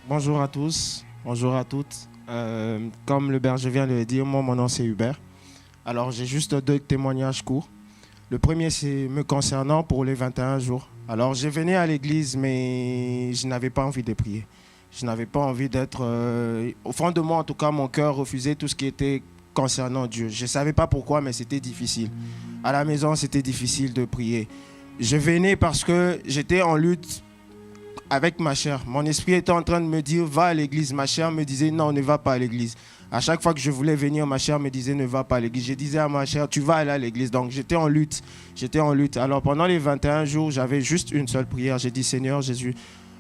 Bonjour à tous, bonjour à toutes. Comme le berger vient de le dire, moi, mon nom c'est Hubert. Alors, j'ai juste deux témoignages courts. Le premier, c'est me concernant pour les 21 jours. Alors, je venais à l'église, mais je n'avais pas envie de prier. Je n'avais pas envie d'être... au fond de moi, en tout cas, mon cœur refusait tout ce qui était concernant Dieu. Je ne savais pas pourquoi, mais c'était difficile. À la maison, c'était difficile de prier. Je venais parce que j'étais en lutte avec ma chair. Mon esprit était en train de me dire, va à l'église. Ma chair me disait, non, ne va pas à l'église. À chaque fois que je voulais venir, ma chair me disait, ne va pas à l'église. Je disais à ma chair, tu vas aller à l'église. Donc, j'étais en lutte. J'étais en lutte. Alors, pendant les 21 jours, j'avais juste une seule prière. J'ai dit, Seigneur Jésus,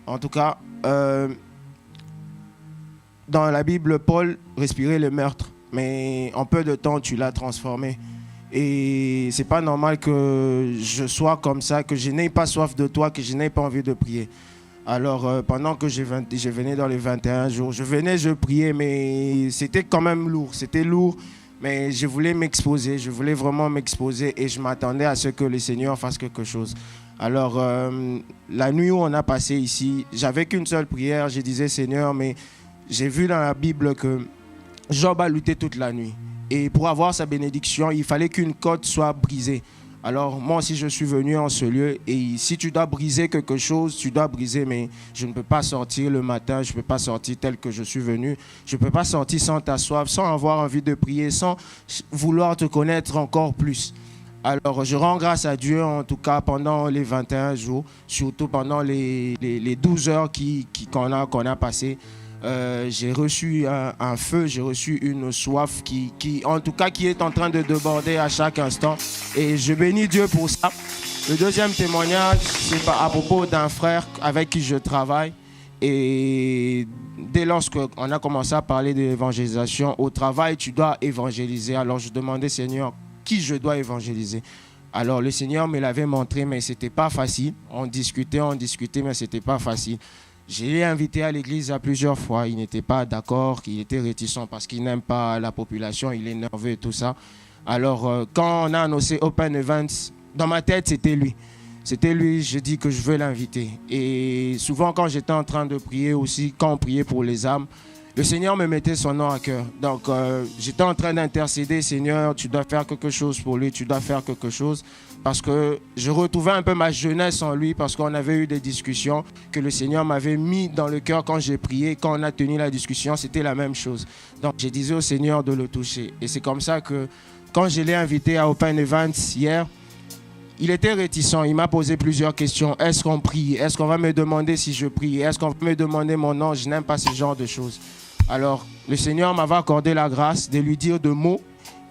en tout cas, dans la Bible, Paul respirait le meurtre. Mais en peu de temps, tu l'as transformé. Et c'est pas normal que je sois comme ça, que je n'ai pas soif de toi, que je n'ai pas envie de prier. Alors, pendant que je venais dans les 21 jours, je priais, mais c'était quand même lourd. C'était lourd, mais je voulais m'exposer. Je voulais vraiment m'exposer et je m'attendais à ce que le Seigneur fasse quelque chose. Alors, la nuit où on a passé ici, j'avais qu'une seule prière. Je disais, Seigneur, mais j'ai vu dans la Bible que Job a lutté toute la nuit. Et pour avoir sa bénédiction, il fallait qu'une côte soit brisée. Alors, moi aussi, je suis venu en ce lieu. Et si tu dois briser quelque chose, tu dois briser. Mais je ne peux pas sortir le matin. Je ne peux pas sortir tel que je suis venu. Je ne peux pas sortir sans ta soif, sans avoir envie de prier, sans vouloir te connaître encore plus. Alors, je rends grâce à Dieu, en tout cas, pendant les 21 jours, surtout pendant les 12 heures qu'on a passées. J'ai reçu un feu, j'ai reçu une soif qui, en tout cas, qui est en train de déborder à chaque instant. Et je bénis Dieu pour ça. Le deuxième témoignage, c'est à propos d'un frère avec qui je travaille. Et dès lorsqu'on a commencé à parler de l'évangélisation, au travail, tu dois évangéliser. Alors je demandais, Seigneur, qui je dois évangéliser? Alors le Seigneur me l'avait montré, mais ce n'était pas facile. On discutait, mais ce n'était pas facile. Je l'ai invité à l'église à plusieurs fois. Il n'était pas d'accord, il était réticent parce qu'il n'aime pas la population, il est nerveux et tout ça. Alors, quand on a annoncé Open Events, dans ma tête, c'était lui. C'était lui, je dis que je veux l'inviter. Et souvent, quand j'étais en train de prier aussi, quand on priait pour les âmes, le Seigneur me mettait son nom à cœur. Donc, j'étais en train d'intercéder, Seigneur, tu dois faire quelque chose pour lui, tu dois faire quelque chose. Parce que je retrouvais un peu ma jeunesse en lui, parce qu'on avait eu des discussions que le Seigneur m'avait mis dans le cœur quand j'ai prié. Quand on a tenu la discussion, c'était la même chose. Donc, je disais au Seigneur de le toucher. Et c'est comme ça que, quand je l'ai invité à Open Events hier, il était réticent, il m'a posé plusieurs questions. Est-ce qu'on prie? Est-ce qu'on va me demander si je prie? Est-ce qu'on va me demander mon nom? Je n'aime pas ce genre de choses. Alors, le Seigneur m'avait accordé la grâce de lui dire des mots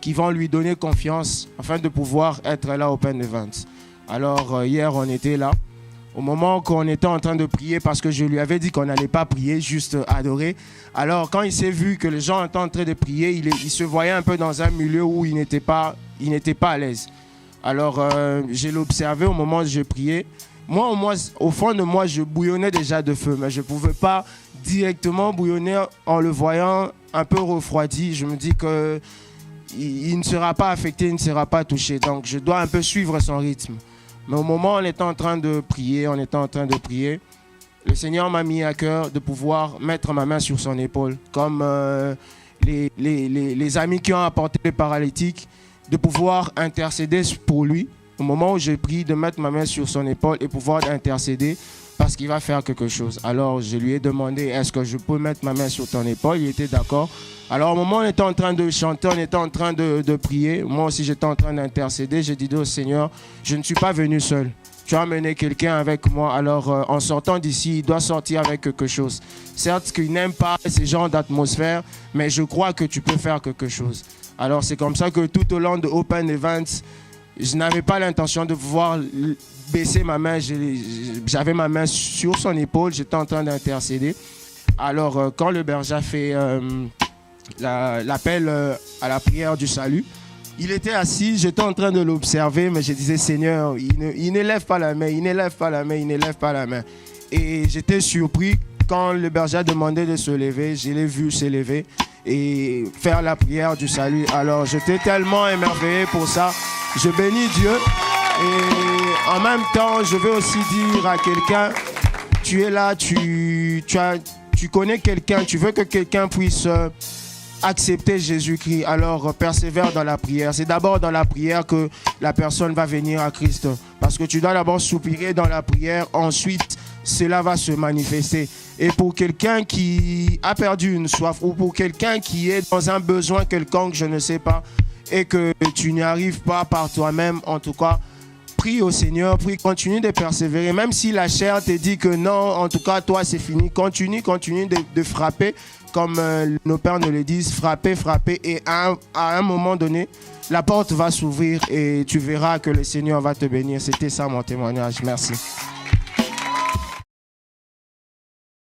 qui vont lui donner confiance afin de pouvoir être là au Open Events. Alors, hier, on était là. Au moment qu'on était en train de prier, parce que je lui avais dit qu'on n'allait pas prier, juste adorer. Alors, quand il s'est vu que les gens étaient en train de prier, il se voyait un peu dans un milieu où il n'était pas à l'aise. Alors, je l'ai observé au moment où je priais. Moi, au fond de moi, je bouillonnais déjà de feu, mais je ne pouvais pas directement bouillonner en le voyant un peu refroidi. Je me dis qu'il ne sera pas affecté, il ne sera pas touché. Donc, je dois un peu suivre son rythme. Mais au moment où on était en train de prier, le Seigneur m'a mis à cœur de pouvoir mettre ma main sur son épaule, comme les amis qui ont apporté le paralytique, de pouvoir intercéder pour lui. Au moment où j'ai pris, de mettre ma main sur son épaule et pouvoir intercéder parce qu'il va faire quelque chose. Alors, je lui ai demandé, est-ce que je peux mettre ma main sur ton épaule? Il était d'accord. Alors, au moment où on était en train de chanter, on était en train de prier. Moi aussi, j'étais en train d'intercéder. J'ai dit au Seigneur, je ne suis pas venu seul. Tu as amené quelqu'un avec moi. Alors, en sortant d'ici, il doit sortir avec quelque chose. Certes, qu'il n'aime pas ce genre d'atmosphère, mais je crois que tu peux faire quelque chose. Alors, c'est comme ça que tout au long de Open Events, je n'avais pas l'intention de pouvoir baisser ma main. J'avais ma main sur son épaule. J'étais en train d'intercéder. Alors, quand le berger a fait l'appel à la prière du salut, il était assis. J'étais en train de l'observer, mais je disais, Seigneur, il n'élève pas la main, il n'élève pas la main, il n'élève pas la main. Et j'étais surpris quand le berger a demandé de se lever. Je l'ai vu se lever et faire la prière du salut. Alors, j'étais tellement émerveillé pour ça. Je bénis Dieu. Et en même temps, je veux aussi dire à quelqu'un, tu es là, tu as tu connais quelqu'un, tu veux que quelqu'un puisse accepter Jésus-Christ, alors persévère dans la prière. C'est d'abord dans la prière que la personne va venir à Christ. Parce que tu dois d'abord soupirer dans la prière, ensuite cela va se manifester. Et pour quelqu'un qui a perdu une soif ou pour quelqu'un qui est dans un besoin quelconque, je ne sais pas, et que tu n'y arrives pas par toi-même, en tout cas, prie au Seigneur, prie, continue de persévérer. Même si la chair te dit que non, en tout cas, toi, c'est fini. Continue de frapper, comme nos pères nous le disent, frapper. Et à un moment donné, la porte va s'ouvrir et tu verras que le Seigneur va te bénir. C'était ça mon témoignage. Merci.